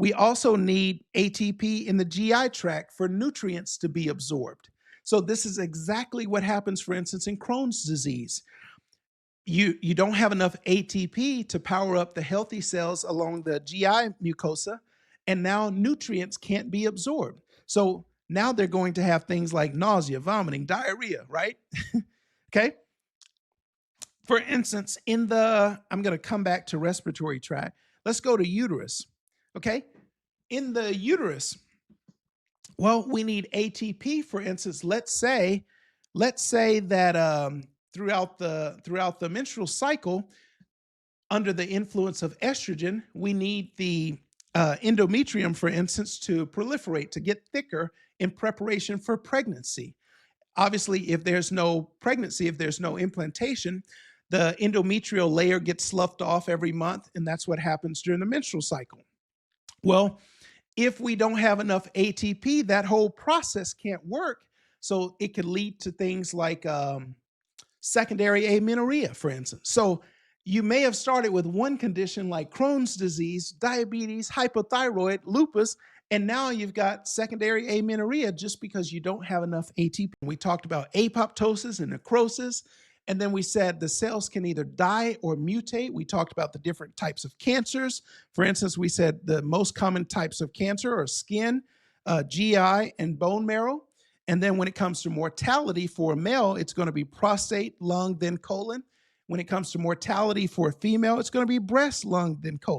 We also need ATP in the GI tract for nutrients to be absorbed. So this is exactly what happens, for instance, in Crohn's disease. You don't have enough ATP to power up the healthy cells along the GI mucosa, and now nutrients can't be absorbed. So now they're going to have things like nausea, vomiting, diarrhea, right? Okay. For instance, I'm going to come back to respiratory tract. Let's go to uterus. Okay. In the uterus, well, we need ATP, for instance. Let's say that throughout the menstrual cycle, under the influence of estrogen, we need the endometrium, for instance, to proliferate, to get thicker in preparation for pregnancy. Obviously, if there's no pregnancy, if there's no implantation, the endometrial layer gets sloughed off every month, and that's what happens during the menstrual cycle. Well, if we don't have enough ATP, that whole process can't work. So it could lead to things like secondary amenorrhea, for instance. So you may have started with one condition like Crohn's disease, diabetes, hypothyroid, lupus, and now you've got secondary amenorrhea just because you don't have enough ATP. We talked about apoptosis and necrosis, and then we said the cells can either die or mutate. We talked about the different types of cancers. For instance, we said the most common types of cancer are skin, GI, and bone marrow. And then when it comes to mortality for a male, it's going to be prostate, lung, then colon. When it comes to mortality for a female, it's going to be breast, lung, then colon.